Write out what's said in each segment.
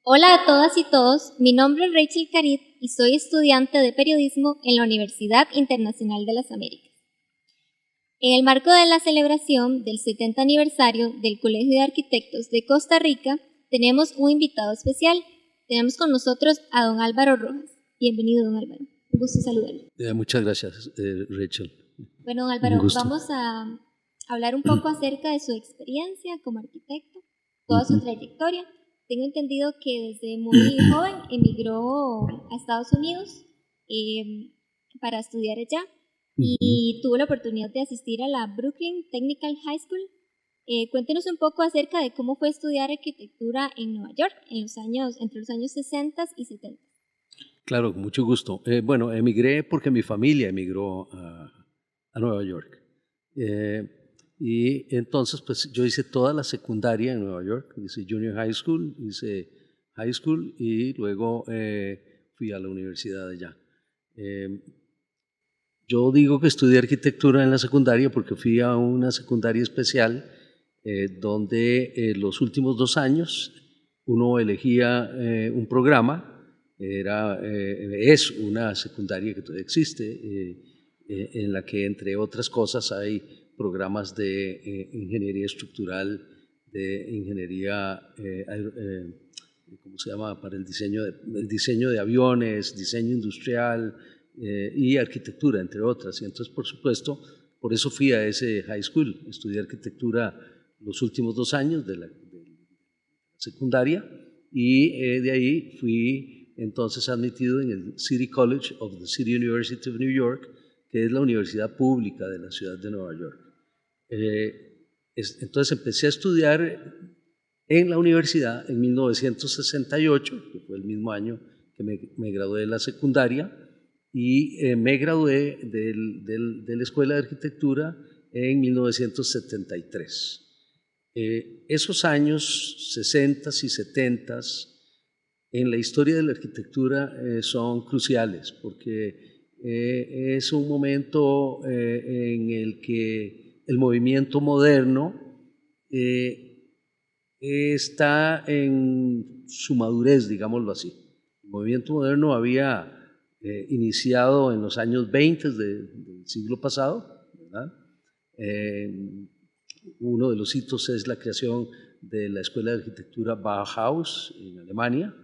Hola a todas y todos, mi nombre es Rachel Carit y soy estudiante de periodismo en la Universidad Internacional de las Américas. En el marco de la celebración del 70 aniversario del Colegio de Arquitectos de Costa Rica, tenemos un invitado especial. Tenemos con nosotros a don Álvaro Rojas. Bienvenido, don Álvaro. Un gusto saludarlo. Muchas gracias, Rachel. Bueno, don Álvaro, vamos a hablar un poco acerca de su experiencia como arquitecto, toda su trayectoria. Tengo entendido que desde muy joven emigró a Estados Unidos para estudiar allá y tuvo la oportunidad de asistir a la Brooklyn Technical High School. Cuéntenos un poco acerca de cómo fue estudiar arquitectura en Nueva York entre los años 60 y 70. Claro, con mucho gusto. Bueno, emigré porque mi familia emigró a Nueva York. Y entonces, pues yo hice toda la secundaria en Nueva York, hice junior high school, hice high school y luego fui a la universidad allá. Yo digo que estudié arquitectura en la secundaria porque fui a una secundaria especial donde los últimos 2 años uno elegía un programa, es una secundaria que todavía existe, en la que entre otras cosas hay programas de ingeniería estructural, de ingeniería, ¿cómo se llama?, para el diseño de aviones, diseño industrial y arquitectura, entre otras. Y entonces, por supuesto, por eso fui a ese high school, estudié arquitectura los últimos 2 años de la secundaria y de ahí fui entonces admitido en el City College of the City University of New York, que es la universidad pública de la ciudad de Nueva York. Entonces empecé a estudiar en la universidad en 1968, que fue el mismo año que me gradué de la secundaria, y me gradué de la Escuela de Arquitectura en 1973. Esos años 60 y 70 en la historia de la arquitectura son cruciales porque es un momento en el que el movimiento moderno está en su madurez, digámoslo así. El movimiento moderno había iniciado en los años 20 del siglo pasado, ¿verdad? Uno de los hitos es la creación de la Escuela de Arquitectura Bauhaus en Alemania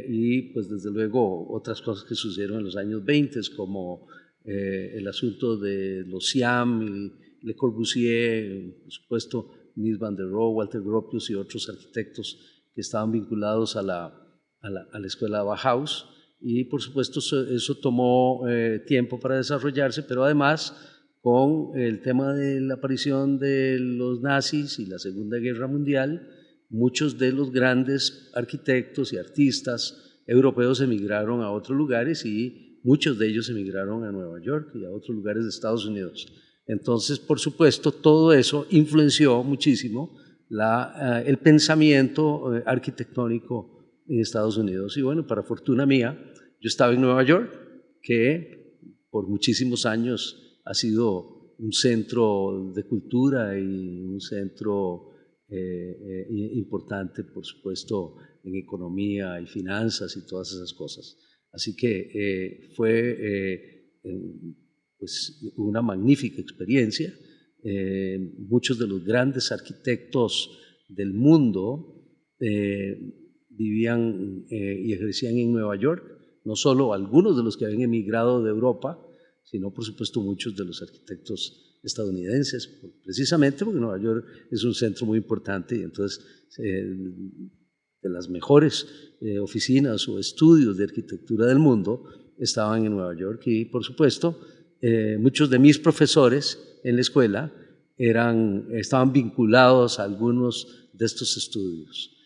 y pues desde luego otras cosas que sucedieron en los años 20 como el asunto de los Siam y Le Corbusier, por supuesto Mies van der Rohe, Walter Gropius y otros arquitectos que estaban vinculados a la Escuela Bauhaus y por supuesto eso tomó tiempo para desarrollarse, pero además con el tema de la aparición de los nazis y la Segunda Guerra Mundial, muchos de los grandes arquitectos y artistas europeos emigraron a otros lugares y muchos de ellos emigraron a Nueva York y a otros lugares de Estados Unidos. Entonces, por supuesto, todo eso influenció muchísimo el pensamiento arquitectónico en Estados Unidos. Y bueno, para fortuna mía, yo estaba en Nueva York, que por muchísimos años ha sido un centro de cultura y un centro importante, por supuesto, en economía y finanzas y todas esas cosas. Así que fue pues una magnífica experiencia. Muchos de los grandes arquitectos del mundo vivían y ejercían en Nueva York, no solo algunos de los que habían emigrado de Europa, sino por supuesto muchos de los arquitectos estadounidenses, precisamente porque Nueva York es un centro muy importante y entonces de las mejores oficinas o estudios de arquitectura del mundo estaban en Nueva York y por supuesto muchos de mis profesores en la escuela estaban vinculados a algunos de estos estudios.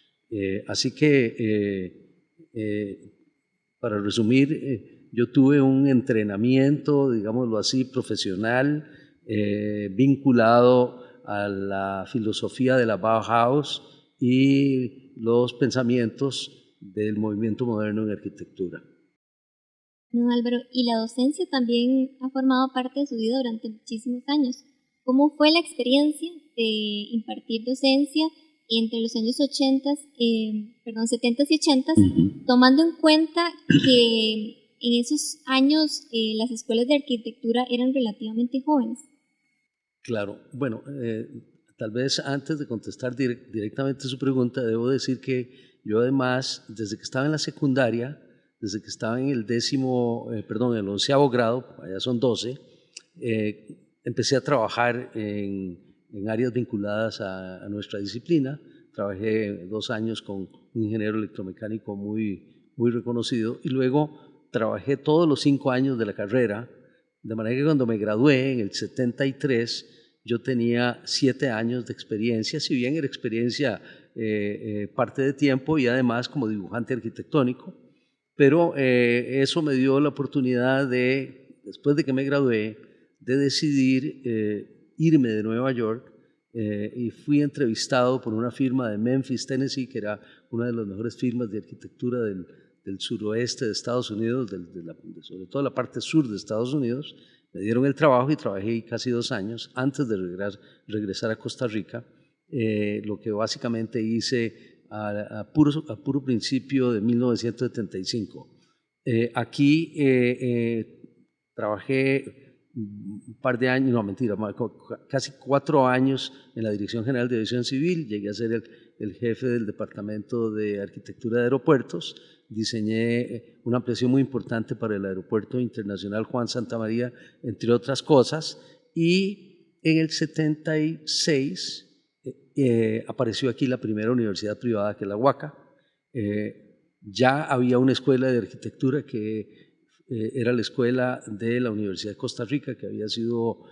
Así que para resumir, yo tuve un entrenamiento, digámoslo así, profesional, vinculado a la filosofía de la Bauhaus y los pensamientos del movimiento moderno en arquitectura. No, Álvaro, y la docencia también ha formado parte de su vida durante muchísimos años. ¿Cómo fue la experiencia de impartir docencia entre los años 70 y 80, tomando en cuenta que en esos años las escuelas de arquitectura eran relativamente jóvenes? Claro, bueno, tal vez antes de contestar directamente su pregunta, debo decir que yo además, desde que estaba en la secundaria, desde que estaba en el en el 11º grado, allá son 12, empecé a trabajar en áreas vinculadas a nuestra disciplina. Trabajé 2 años con un ingeniero electromecánico muy reconocido y luego trabajé todos los 5 años de la carrera, de manera que cuando me gradué en el 73, yo tenía 7 años de experiencia, si bien era experiencia parte de tiempo y además como dibujante arquitectónico, pero eso me dio la oportunidad de, después de que me gradué, de decidir irme de Nueva York y fui entrevistado por una firma de Memphis, Tennessee, que era una de las mejores firmas de arquitectura del suroeste de Estados Unidos, sobre todo la parte sur de Estados Unidos. Me dieron el trabajo y trabajé casi 2 años antes de regresar a Costa Rica, lo que básicamente hice a puro principio de 1975. Aquí trabajé un par de años, no mentira, casi 4 años en la Dirección General de Aviación Civil. Llegué a ser el jefe del Departamento de Arquitectura de Aeropuertos. Diseñé una ampliación muy importante para el Aeropuerto Internacional Juan Santamaría, entre otras cosas, y en el 76 apareció aquí la primera universidad privada, que es la UACA. Ya había una escuela de arquitectura que era la escuela de la Universidad de Costa Rica, que había sido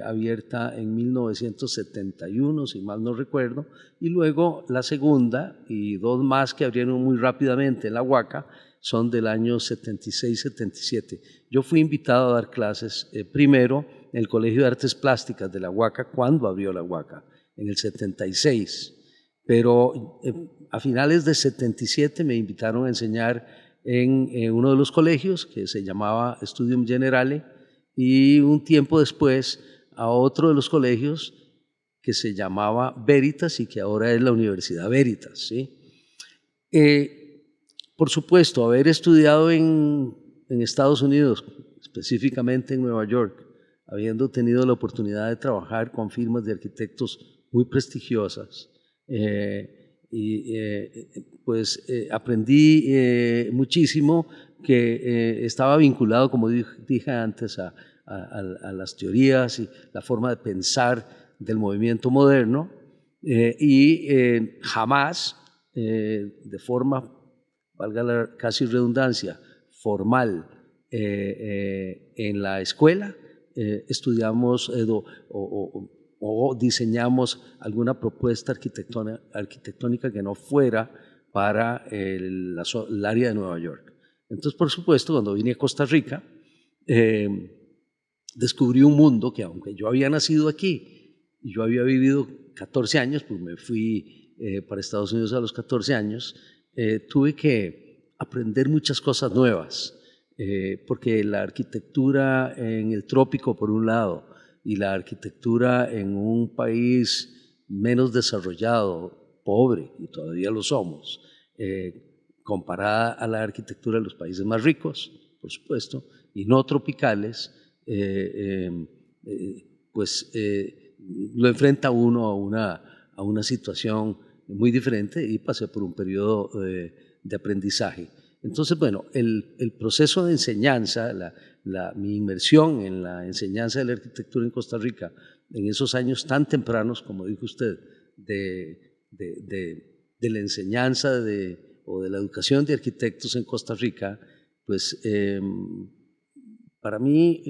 abierta en 1971, si mal no recuerdo, y luego la segunda y 2 más que abrieron muy rápidamente en la UACA son del año 76-77. Yo fui invitado a dar clases primero en el Colegio de Artes Plásticas de la UACA cuando abrió la UACA, en el 76, pero a finales de 77 me invitaron a enseñar en uno de los colegios que se llamaba Studium Generale, y un tiempo después a otro de los colegios que se llamaba Veritas y que ahora es la Universidad Veritas, ¿sí? Por supuesto, haber estudiado en Estados Unidos, específicamente en Nueva York, habiendo tenido la oportunidad de trabajar con firmas de arquitectos muy prestigiosas, pues aprendí muchísimo que estaba vinculado, como dije antes, a las teorías y la forma de pensar del movimiento moderno, y jamás de forma, valga la casi redundancia, formal en la escuela estudiamos o diseñamos alguna propuesta arquitectónica que no fuera para el área de Nueva York. Entonces, por supuesto, cuando vine a Costa Rica, descubrí un mundo que, aunque yo había nacido aquí y yo había vivido 14 años, pues me fui para Estados Unidos a los 14 años, tuve que aprender muchas cosas nuevas, porque la arquitectura en el trópico, por un lado, y la arquitectura en un país menos desarrollado, pobre, y todavía lo somos, comparada a la arquitectura de los países más ricos, por supuesto, y no tropicales, pues lo enfrenta uno a una situación muy diferente, y pasé por un periodo de aprendizaje. Entonces, bueno, el proceso de enseñanza, mi inmersión en la enseñanza de la arquitectura en Costa Rica, en esos años tan tempranos, como dijo usted, de la enseñanza o de la educación de arquitectos en Costa Rica, pues para mí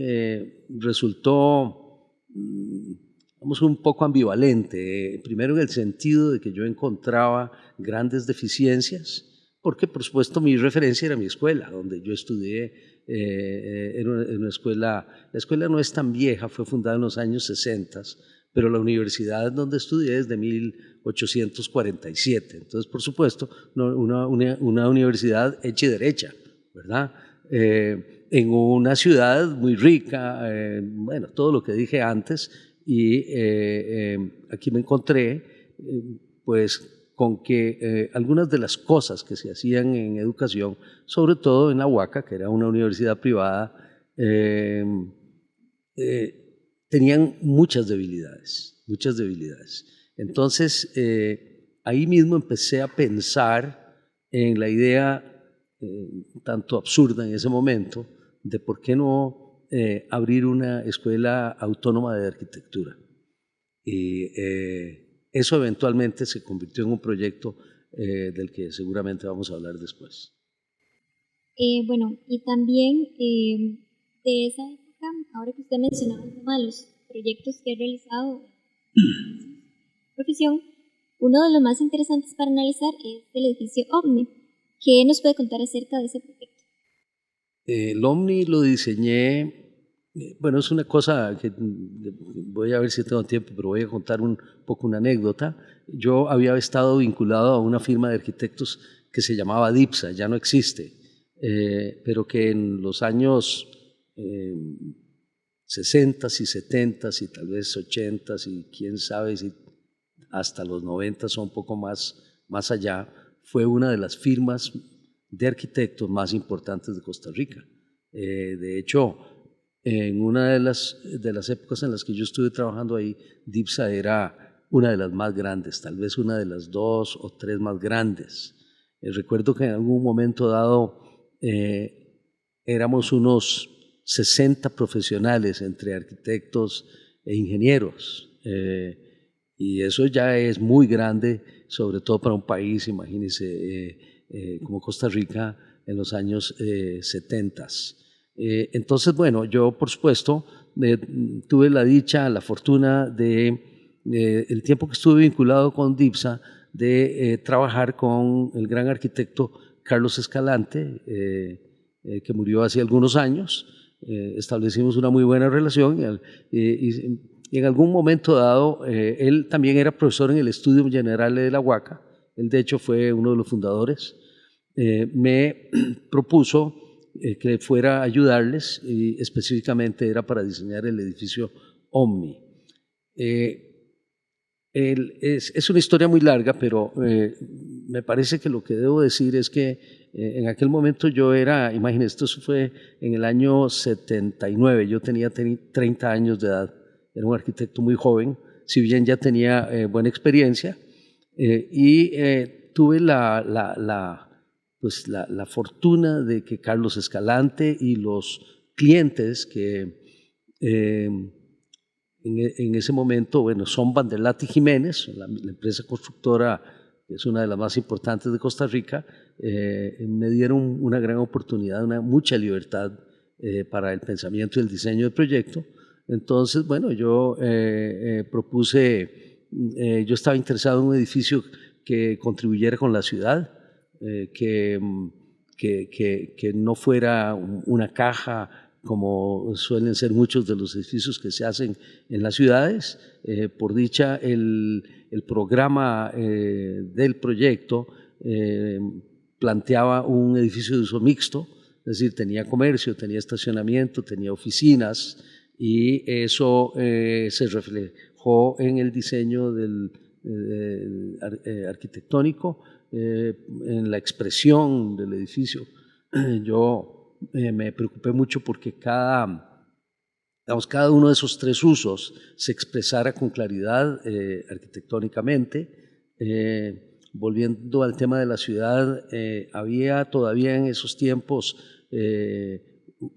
resultó, vamos, un poco ambivalente. Primero, en el sentido de que yo encontraba grandes deficiencias, porque por supuesto mi referencia era mi escuela, donde yo estudié en una escuela. La escuela no es tan vieja, fue fundada en los años 60, pero la universidad donde estudié es de 1847. Entonces, por supuesto, una universidad hecha y derecha, ¿verdad? En una ciudad muy rica, bueno, todo lo que dije antes, y aquí me encontré pues con que algunas de las cosas que se hacían en educación, sobre todo en la UACA, que era una universidad privada, tenían muchas debilidades, muchas debilidades. Entonces, ahí mismo empecé a pensar en la idea, tanto absurda en ese momento, de por qué no abrir una escuela autónoma de arquitectura. Y eso eventualmente se convirtió en un proyecto del que seguramente vamos a hablar después. Bueno, y también de esa época, ahora que usted mencionaba el tema de los proyectos que he realizado en profesión, uno de los más interesantes para analizar es el edificio OVNI. ¿Qué nos puede contar acerca de ese proyecto? El OVNI lo diseñé, bueno, es una cosa que voy a ver si tengo tiempo, pero voy a contar un poco una anécdota. Yo había estado vinculado a una firma de arquitectos que se llamaba DIPSA, ya no existe, pero que en los años 60 y 70 y tal vez 80 y quién sabe si hasta los 90 o un poco más allá, fue una de las firmas de arquitectos más importantes de Costa Rica. De hecho, en una de las épocas en las que yo estuve trabajando ahí, DIPSA era una de las más grandes, tal vez una de las 2 o 3 más grandes. Recuerdo que en algún momento dado éramos unos 60 profesionales entre arquitectos e ingenieros. Y eso ya es muy grande, sobre todo para un país, imagínense, como Costa Rica en los años 70. Entonces, bueno, yo por supuesto tuve la dicha, la fortuna el tiempo que estuve vinculado con DIPSA, de trabajar con el gran arquitecto Carlos Escalante, que murió hace algunos años. Establecimos una muy buena relación y en algún momento dado, él también era profesor en el Estudio General de la UACA, él de hecho fue uno de los fundadores, me propuso que fuera a ayudarles y específicamente era para diseñar el edificio OVNI. Es una historia muy larga, pero me parece que lo que debo decir es que en aquel momento yo era, imagínense, esto fue en el año 79, yo tenía 30 años de edad, era un arquitecto muy joven, si bien ya tenía buena experiencia, y tuve pues la fortuna de que Carlos Escalante y los clientes que en ese momento, bueno, son Vanderlat y Jiménez, la empresa constructora que es una de las más importantes de Costa Rica, me dieron una gran oportunidad, mucha libertad para el pensamiento y el diseño del proyecto. Entonces, bueno, yo propuse, yo estaba interesado en un edificio que contribuyera con la ciudad, que no fuera una caja como suelen ser muchos de los edificios que se hacen en las ciudades. Por dicha, el programa del proyecto planteaba un edificio de uso mixto, es decir, tenía comercio, tenía estacionamiento, tenía oficinas, y eso se reflejó en el diseño arquitectónico, en la expresión del edificio. Yo me preocupé mucho porque cada uno de esos 3 usos se expresara con claridad arquitectónicamente. Volviendo al tema de la ciudad, había todavía en esos tiempos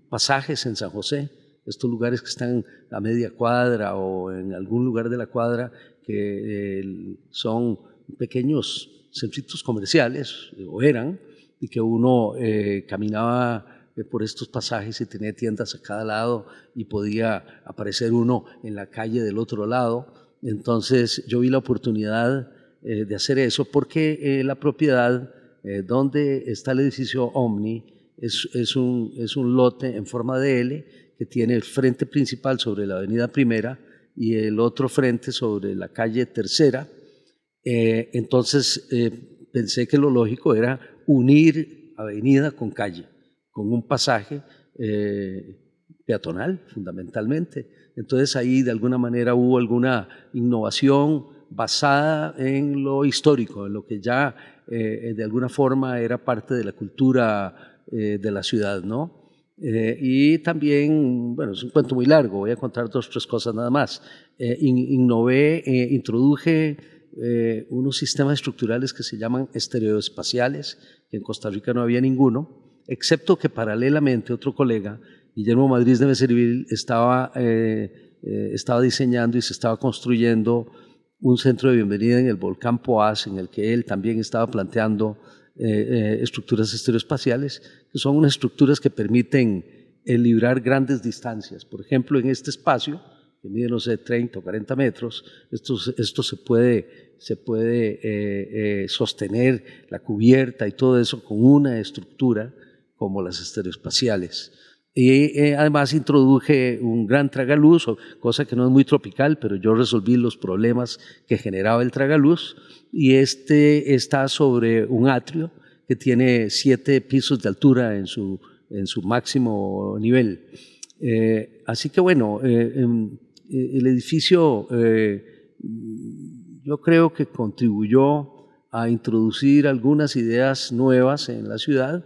pasajes en San José, estos lugares que están a media cuadra o en algún lugar de la cuadra, que son pequeños centritos comerciales, o eran, y que uno caminaba por estos pasajes y tenía tiendas a cada lado y podía aparecer uno en la calle del otro lado. Entonces yo vi la oportunidad de hacer eso porque la propiedad donde está el edificio OVNI es un lote en forma de L que tiene el frente principal sobre la avenida Primera y el otro frente sobre la calle Tercera. Entonces pensé que lo lógico era unir avenida con calle, con un pasaje peatonal fundamentalmente. Entonces ahí de alguna manera hubo alguna innovación basada en lo histórico, en lo que ya de alguna forma era parte de la cultura de la ciudad, ¿no? Y también, bueno, es un cuento muy largo, voy a contar 2 o 3 cosas nada más. Introduje unos sistemas estructurales que se llaman estereoespaciales, que en Costa Rica no había ninguno, excepto que paralelamente otro colega, Guillermo Madrid de Becerril, estaba diseñando y se estaba construyendo un centro de bienvenida en el volcán Poás, en el que él también estaba planteando estructuras estereoespaciales, que son unas estructuras que permiten librar grandes distancias. Por ejemplo, en este espacio, que mide, no sé, 30 o 40 metros, esto se puede sostener la cubierta y todo eso con una estructura como las estereoespaciales. Y además introduje un gran tragaluz, cosa que no es muy tropical, pero yo resolví los problemas que generaba el tragaluz, y este está sobre un atrio que tiene 7 pisos de altura en su máximo nivel. Así que bueno, el edificio yo creo que contribuyó a introducir algunas ideas nuevas en la ciudad.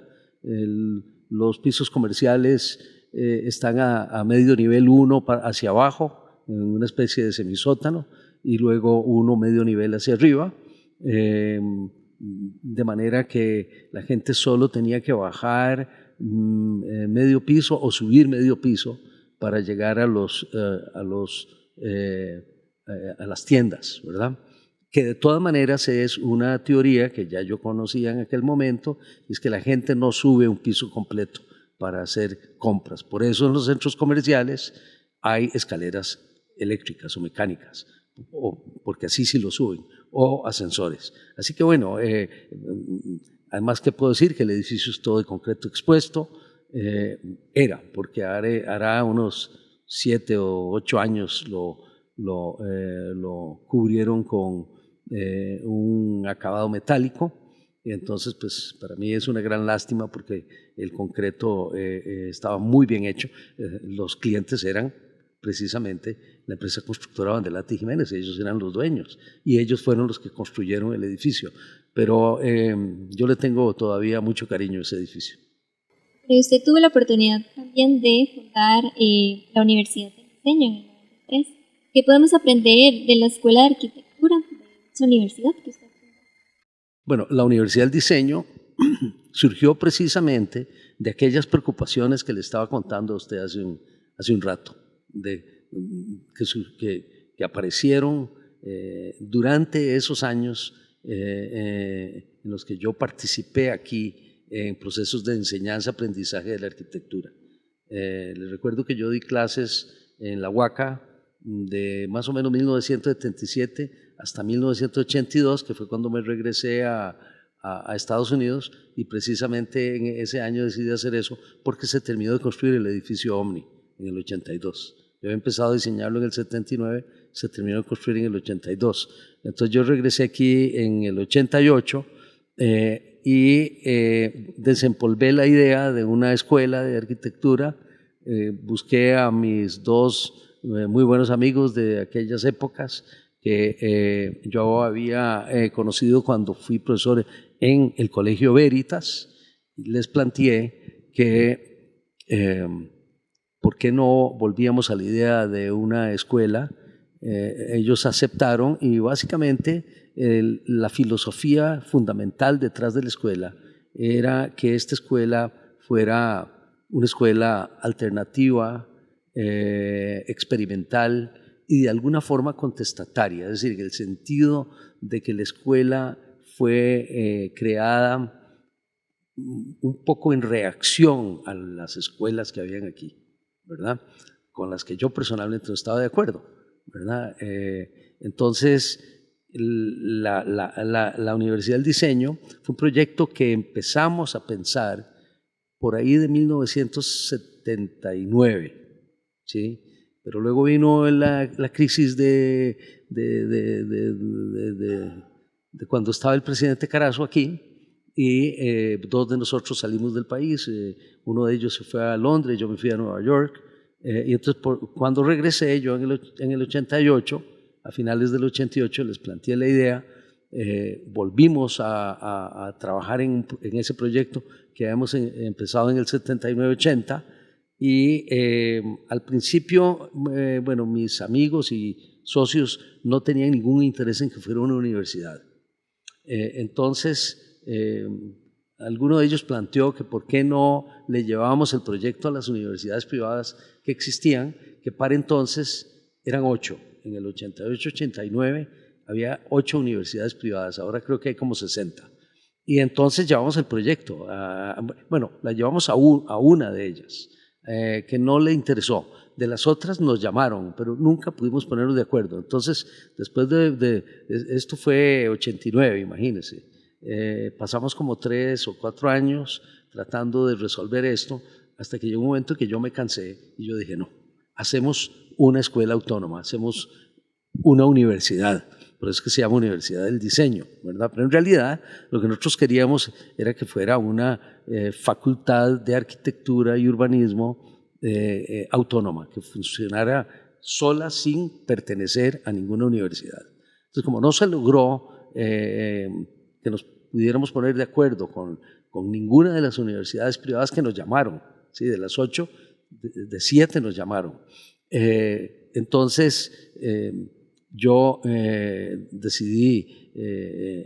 Los pisos comerciales están a medio nivel, uno hacia abajo, en una especie de semisótano, y luego uno medio nivel hacia arriba, de manera que la gente solo tenía que bajar medio piso o subir medio piso para llegar a las tiendas, ¿verdad? Que de todas maneras es una teoría que ya yo conocía en aquel momento, y es que la gente no sube un piso completo para hacer compras. Por eso en los centros comerciales hay escaleras eléctricas o mecánicas, porque así sí lo suben, o ascensores. Así que bueno, además que puedo decir que el edificio es todo de concreto expuesto, porque hará unos 7 o 8 años lo cubrieron con un acabado metálico, y entonces pues para mí es una gran lástima porque el concreto estaba muy bien hecho. Los clientes eran precisamente la empresa constructora Vandelata y Jiménez, ellos eran los dueños y ellos fueron los que construyeron el edificio, pero yo le tengo todavía mucho cariño a ese edificio. Pero usted tuvo la oportunidad también de fundar la Universidad de Diseño en el 93. ¿Qué podemos aprender de la Escuela de Arquitectura de esa universidad que usted fundó? Bueno, la Universidad del Diseño surgió precisamente de aquellas preocupaciones que le estaba contando a usted hace un rato, que aparecieron durante esos años en los que yo participé aquí en procesos de enseñanza-aprendizaje de la arquitectura. Les recuerdo que yo di clases en la UACA de más o menos 1977 hasta 1982, que fue cuando me regresé a Estados Unidos, y precisamente en ese año decidí hacer eso porque se terminó de construir el edificio Omni en el 82. Yo había empezado a diseñarlo en el 79, se terminó de construir en el 82. Entonces yo regresé aquí en el 88 y desempolvé la idea de una escuela de arquitectura. Busqué a mis 2 muy buenos amigos de aquellas épocas que yo había conocido cuando fui profesor en el Colegio Veritas. Les planteé que ¿por qué no volvíamos a la idea de una escuela? Ellos aceptaron, y básicamente la filosofía fundamental detrás de la escuela era que esta escuela fuera una escuela alternativa, experimental y de alguna forma contestataria, es decir, en el sentido de que la escuela fue creada un poco en reacción a las escuelas que habían aquí, ¿verdad? Con las que yo personalmente no estaba de acuerdo, ¿verdad? Entonces, la Universidad del Diseño fue un proyecto que empezamos a pensar por ahí de 1979, ¿sí? Pero luego vino la crisis de cuando estaba el presidente Carazo aquí, y 2 de nosotros salimos del país. Uno de ellos se fue a Londres, yo me fui a Nueva York, y entonces cuando regresé yo en el 88, a finales del 88 les planteé la idea, volvimos a trabajar en ese proyecto que habíamos empezado en el 79-80 y al principio, bueno, mis amigos y socios no tenían ningún interés en que fuera una universidad. Entonces, alguno de ellos planteó que por qué no le llevábamos el proyecto a las universidades privadas que existían, que para entonces eran 8. En el 88-89 había 8 universidades privadas, ahora creo que hay como 60. Y entonces llevamos el proyecto, bueno, la llevamos a una de ellas, que no le interesó. De las otras nos llamaron, pero nunca pudimos ponernos de acuerdo. Entonces, después esto fue 89, imagínense, pasamos como 3 o 4 años tratando de resolver esto, hasta que llegó un momento que yo me cansé y yo dije, no, hacemos una escuela autónoma, hacemos una universidad. Por eso es que se llama Universidad del Diseño, ¿verdad? Pero en realidad lo que nosotros queríamos era que fuera una facultad de arquitectura y urbanismo autónoma, que funcionara sola sin pertenecer a ninguna universidad. Entonces, como no se logró que nos pudiéramos poner de acuerdo con ninguna de las universidades privadas que nos llamaron, ¿sí? De las 8, de 7 nos llamaron. Entonces, yo decidí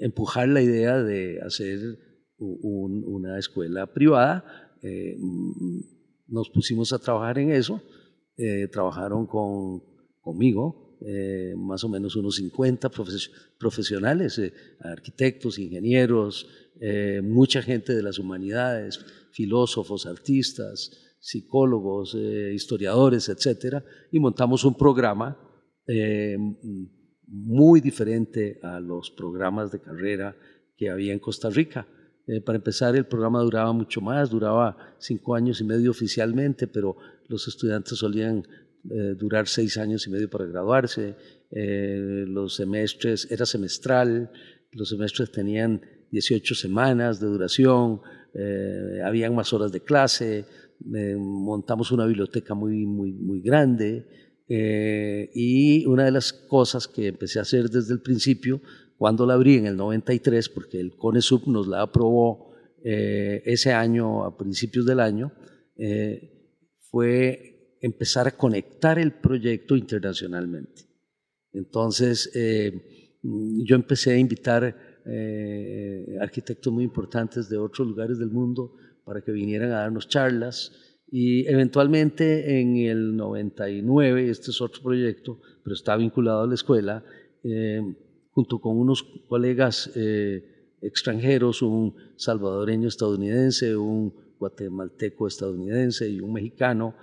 empujar la idea de hacer una escuela privada. Nos pusimos a trabajar en eso, trabajaron conmigo más o menos unos 50 profesionales, arquitectos, ingenieros, mucha gente de las humanidades, filósofos, artistas, psicólogos, historiadores, etcétera, y montamos un programa muy diferente a los programas de carrera que había en Costa Rica. Para empezar, el programa duraba mucho más, duraba 5 años y medio oficialmente, pero los estudiantes solían durar 6 años y medio para graduarse. Los semestres, era semestral, los semestres tenían 18 semanas de duración, habían más horas de clase, montamos una biblioteca muy grande. Y una de las cosas que empecé a hacer desde el principio, cuando la abrí en el 93, porque el CONESUB nos la aprobó ese año, a principios del año, fue empezar a conectar el proyecto internacionalmente. Entonces, yo empecé a invitar arquitectos muy importantes de otros lugares del mundo para que vinieran a darnos charlas. Y eventualmente en el 99, este es otro proyecto, pero está vinculado a la escuela, junto con unos colegas extranjeros, un salvadoreño estadounidense, un guatemalteco estadounidense y un mexicano,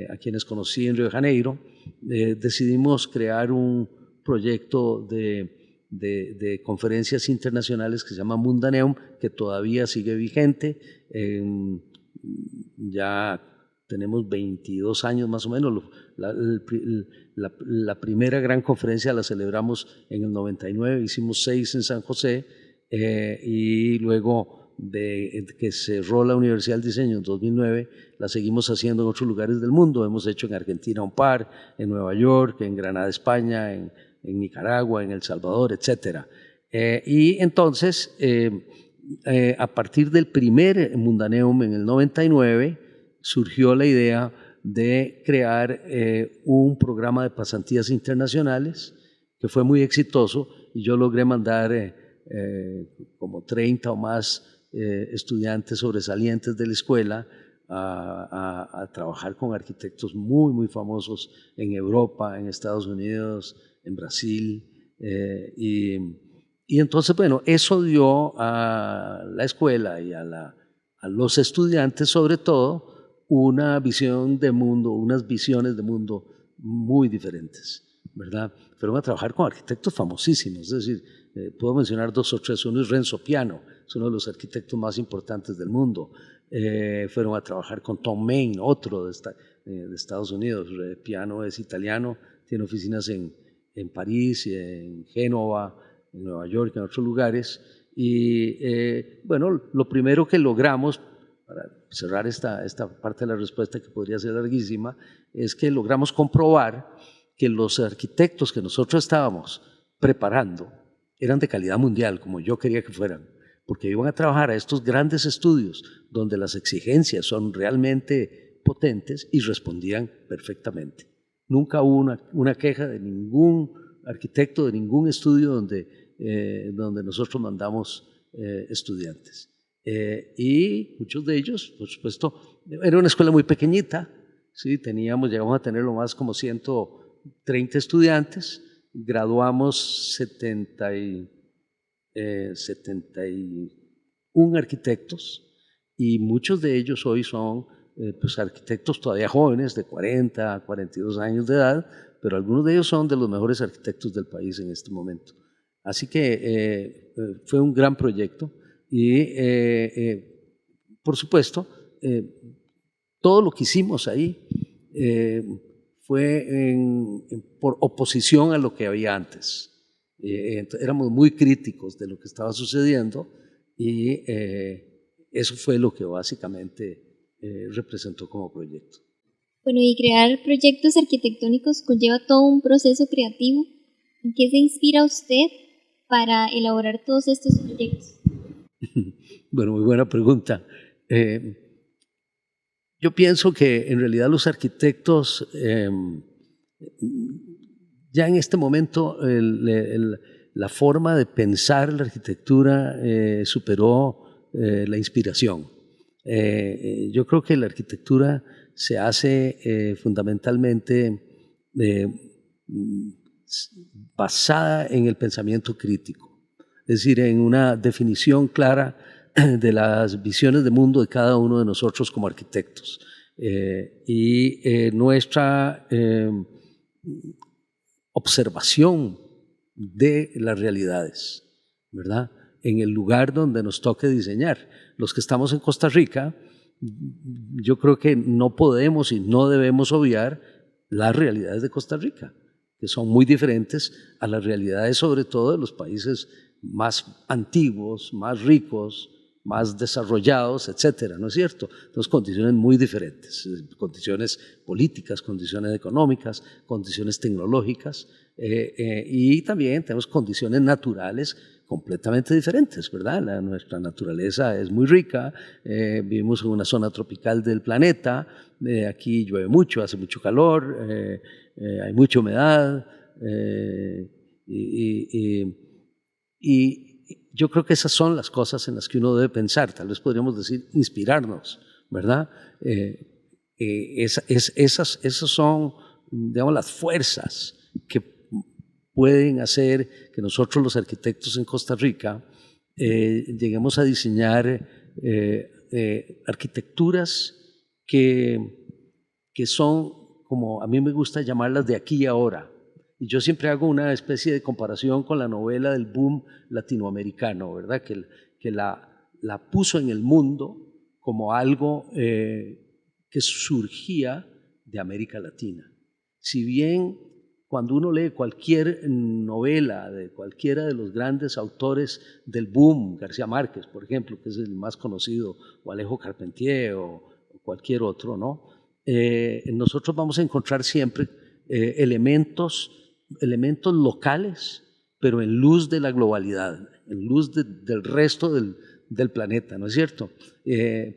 a quienes conocí en Río de Janeiro, decidimos crear un proyecto de conferencias internacionales que se llama Mundaneum, que todavía sigue vigente. Ya tenemos 22 años más o menos. La primera gran conferencia la celebramos en el 99, hicimos 6 en San José, y luego de que cerró la Universidad del Diseño en 2009, la seguimos haciendo en otros lugares del mundo. Hemos hecho en Argentina un par, en Nueva York, en Granada, España, en Nicaragua, en El Salvador, etc. Y entonces, a partir del primer Mundaneum en el 99, surgió la idea de crear un programa de pasantías internacionales que fue muy exitoso, y yo logré mandar como 30 o más estudiantes sobresalientes de la escuela a trabajar con arquitectos muy famosos en Europa, en Estados Unidos, en Brasil, y entonces, bueno, eso dio a la escuela y a los estudiantes, sobre todo, una visión de mundo, unas visiones de mundo muy diferentes, ¿verdad? Fueron a trabajar con arquitectos famosísimos, es decir, puedo mencionar 2 o 3. Uno es Renzo Piano, es uno de los arquitectos más importantes del mundo. Fueron a trabajar con Tom Main, otro de Estados Unidos. Piano es italiano, tiene oficinas en París, en Génova, en Nueva York, en otros lugares. Y bueno, lo primero que logramos, para cerrar esta parte de la respuesta que podría ser larguísima, es que logramos comprobar que los arquitectos que nosotros estábamos preparando eran de calidad mundial, como yo quería que fueran, porque iban a trabajar a estos grandes estudios donde las exigencias son realmente potentes y respondían perfectamente. Nunca hubo una queja de ningún arquitecto, de ningún estudio donde nosotros mandamos estudiantes. Y muchos de ellos, por supuesto, era una escuela muy pequeñita, ¿sí? Llegamos a tener lo más como 130 estudiantes, graduamos 71 arquitectos y muchos de ellos hoy son pues arquitectos todavía jóvenes de 40 a 42 años de edad, pero algunos de ellos son de los mejores arquitectos del país en este momento. Así que fue un gran proyecto y por supuesto todo lo que hicimos ahí fue por oposición a lo que había antes. Éramos muy críticos de lo que estaba sucediendo y eso fue lo que básicamente representó como proyecto. Bueno, y crear proyectos arquitectónicos conlleva todo un proceso creativo. ¿En qué se inspira usted para elaborar todos estos proyectos? Bueno, muy buena pregunta. Yo pienso que en realidad los arquitectos, ya en este momento, la forma de pensar la arquitectura superó la inspiración. Yo creo que la arquitectura se hace fundamentalmente basada en el pensamiento crítico, es decir, en una definición clara de las visiones de mundo de cada uno de nosotros como arquitectos. Nuestra observación de las realidades, ¿verdad? En el lugar donde nos toque diseñar. Los que estamos en Costa Rica, yo creo que no podemos y no debemos obviar las realidades de Costa Rica, que son muy diferentes a las realidades sobre todo de los países más antiguos, más ricos, más desarrollados, etcétera, ¿no es cierto? Entonces, condiciones muy diferentes, condiciones políticas, condiciones económicas, condiciones tecnológicas, y también tenemos condiciones naturales completamente diferentes, ¿verdad? Nuestra naturaleza es muy rica, vivimos en una zona tropical del planeta, aquí llueve mucho, hace mucho calor, hay mucha humedad, y yo creo que esas son las cosas en las que uno debe pensar, tal vez podríamos decir inspirarnos, ¿verdad? Esas son, digamos, las fuerzas que pueden hacer que nosotros los arquitectos en Costa Rica lleguemos a diseñar arquitecturas que son, como a mí me gusta llamarlas, de aquí y ahora. Y yo siempre hago una especie de comparación con la novela del boom latinoamericano, ¿verdad? Que la puso en el mundo como algo que surgía de América Latina. Si bien cuando uno lee cualquier novela de cualquiera de los grandes autores del boom, García Márquez, por ejemplo, que es el más conocido, o Alejo Carpentier o cualquier otro, ¿no? Nosotros vamos a encontrar siempre elementos locales, pero en luz de la globalidad, en luz del resto del planeta, ¿no es cierto?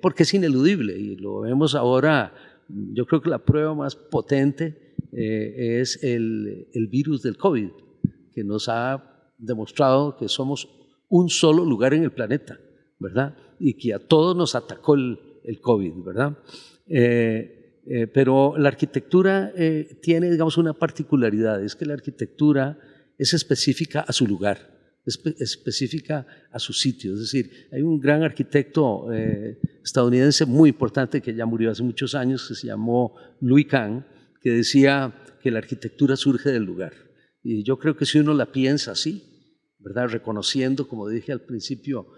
Porque es ineludible y lo vemos ahora. Yo creo que la prueba más potente es el virus del COVID, que nos ha demostrado que somos un solo lugar en el planeta, ¿verdad? Y que a todos nos atacó el COVID, ¿verdad? Pero la arquitectura tiene, digamos, una particularidad, es que la arquitectura es específica a su lugar, es específica a su sitio. Es decir, hay un gran arquitecto estadounidense muy importante que ya murió hace muchos años, que se llamó Louis Kahn, que decía que la arquitectura surge del lugar. Y yo creo que si uno la piensa así, ¿verdad? Reconociendo, como dije al principio,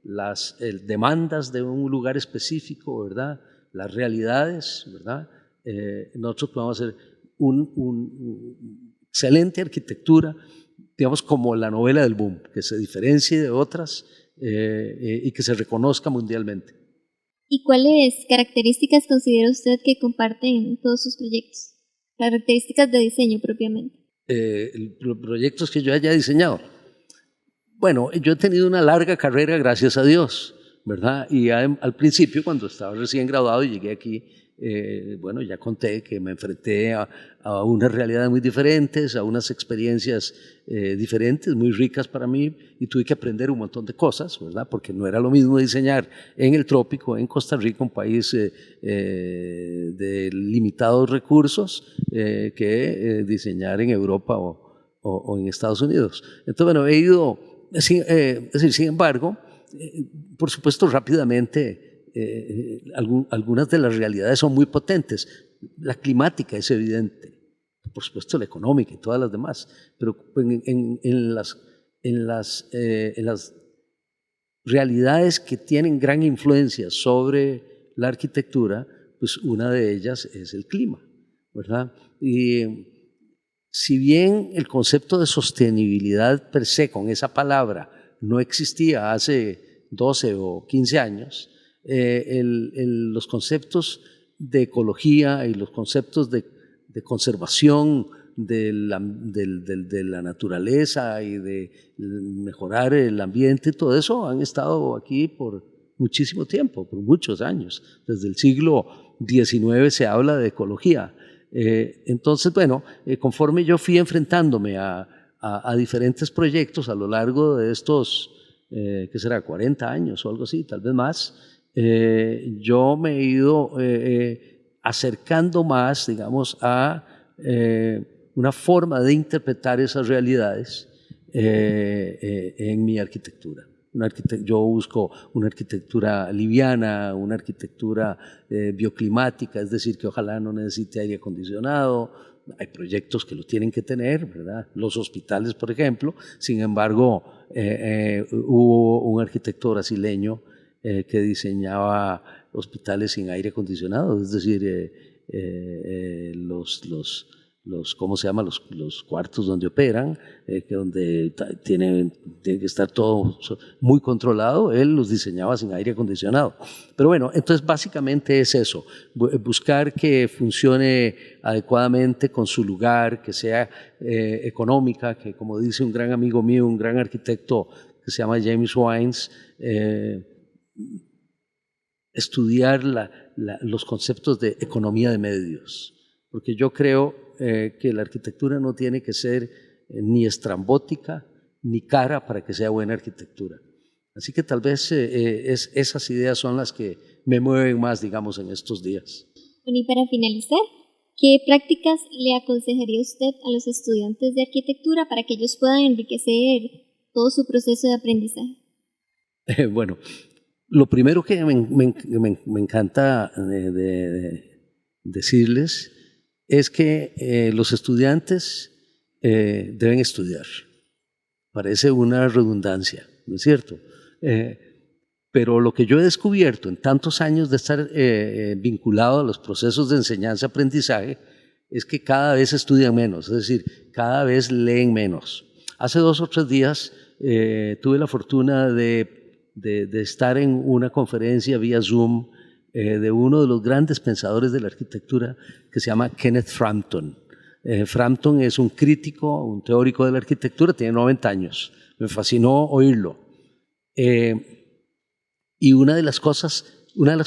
las demandas de un lugar específico, ¿verdad? Las realidades, ¿verdad? Nosotros podemos hacer una excelente arquitectura, digamos, como la novela del boom, que se diferencie de otras y que se reconozca mundialmente. ¿Y cuáles características considera usted que comparten todos sus proyectos? características de diseño propiamente. Los proyectos que yo haya diseñado. Bueno, yo he tenido una larga carrera, gracias a Dios, ¿verdad? Y al principio, cuando estaba recién graduado y llegué aquí, bueno, ya conté que me enfrenté a unas realidades muy diferentes, a unas experiencias diferentes, muy ricas para mí, y tuve que aprender un montón de cosas, ¿verdad? Porque no era lo mismo diseñar en el trópico, en Costa Rica, un país de limitados recursos, que diseñar en Europa o en Estados Unidos. Entonces, bueno, he ido, es decir, sin embargo, por supuesto, rápidamente, algunas de las realidades son muy potentes. La climática es evidente, por supuesto la económica y todas las demás, pero en las realidades que tienen gran influencia sobre la arquitectura, pues una de ellas es el clima, ¿verdad? Y si bien el concepto de sostenibilidad per se, con esa palabra, no existía hace 12 o 15 años, los conceptos de ecología y los conceptos de conservación de la naturaleza y de mejorar el ambiente, todo eso han estado aquí por muchísimo tiempo, por muchos años. Desde el siglo XIX se habla de ecología. Entonces, bueno, conforme yo fui enfrentándome a diferentes proyectos a lo largo de estos, ¿qué será?, 40 años o algo así, tal vez más, yo me he ido acercando más, digamos, a una forma de interpretar esas realidades en mi arquitectura. Yo busco una arquitectura liviana, una arquitectura bioclimática, es decir, que ojalá no necesite aire acondicionado. Hay proyectos que lo tienen que tener, ¿verdad? Los hospitales, por ejemplo. Sin embargo, hubo un arquitecto brasileño que diseñaba hospitales sin aire acondicionado, es decir, ¿cómo se llama? Los cuartos donde operan, donde tiene que estar todo muy controlado, él los diseñaba sin aire acondicionado. Pero bueno, entonces básicamente es eso, buscar que funcione adecuadamente con su lugar, que sea económica, que como dice un gran amigo mío, un gran arquitecto que se llama James Wines, estudiar los conceptos de economía de medios, porque yo creo que la arquitectura no tiene que ser ni estrambótica ni cara para que sea buena arquitectura. Así que tal vez esas ideas son las que me mueven más, digamos, en estos días. Bueno, y para finalizar, ¿qué prácticas le aconsejaría usted a los estudiantes de arquitectura para que ellos puedan enriquecer todo su proceso de aprendizaje? Bueno, lo primero que me encanta decirles es que los estudiantes deben estudiar. Parece una redundancia, ¿no es cierto? Pero lo que yo he descubierto en tantos años de estar vinculado a los procesos de enseñanza-aprendizaje es que cada vez estudian menos, es decir, cada vez leen menos. Hace 2 o 3 días tuve la fortuna de estar en una conferencia vía Zoom de uno de los grandes pensadores de la arquitectura que se llama Kenneth Frampton. Frampton es un crítico, un teórico de la arquitectura, tiene 90 años. Me fascinó oírlo. Y una de las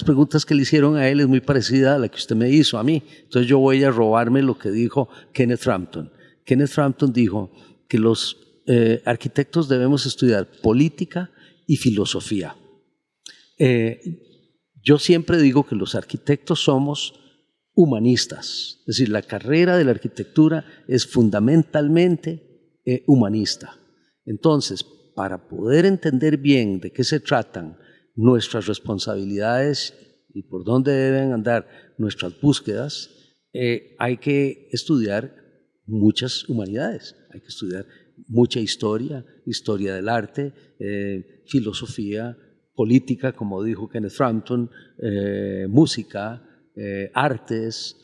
preguntas que le hicieron a él es muy parecida a la que usted me hizo a mí. Entonces yo voy a robarme lo que dijo Kenneth Frampton. Kenneth Frampton dijo que los arquitectos debemos estudiar política y filosofía. Yo siempre digo que los arquitectos somos humanistas, es decir, la carrera de la arquitectura es fundamentalmente humanista. Entonces, para poder entender bien de qué se tratan nuestras responsabilidades y por dónde deben andar nuestras búsquedas, hay que estudiar muchas humanidades, hay que estudiar mucha historia, historia del arte, filosofía, política, como dijo Kenneth Frampton, música, artes,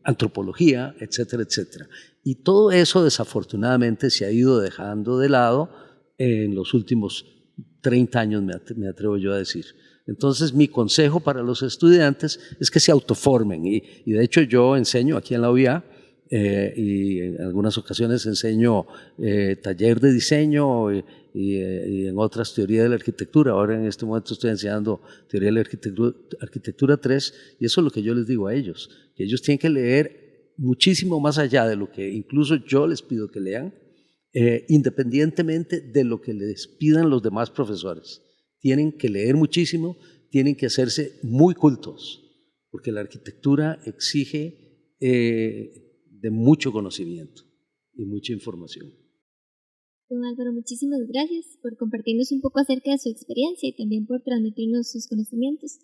antropología, etcétera, etcétera. Y todo eso desafortunadamente se ha ido dejando de lado en los últimos 30 años, me atrevo yo a decir. Entonces, mi consejo para los estudiantes es que se autoformen y de hecho yo enseño aquí en la UIA y en algunas ocasiones enseño taller de diseño y en otras teoría de la arquitectura. Ahora en este momento estoy enseñando teoría de la arquitectura 3 y eso es lo que yo les digo a ellos, que ellos tienen que leer muchísimo más allá de lo que incluso yo les pido que lean, independientemente de lo que les pidan los demás profesores. Tienen que leer muchísimo, tienen que hacerse muy cultos, porque la arquitectura exige de mucho conocimiento y mucha información. Don Álvaro, muchísimas gracias por compartirnos un poco acerca de su experiencia y también por transmitirnos sus conocimientos.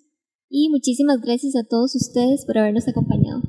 Y muchísimas gracias a todos ustedes por habernos acompañado.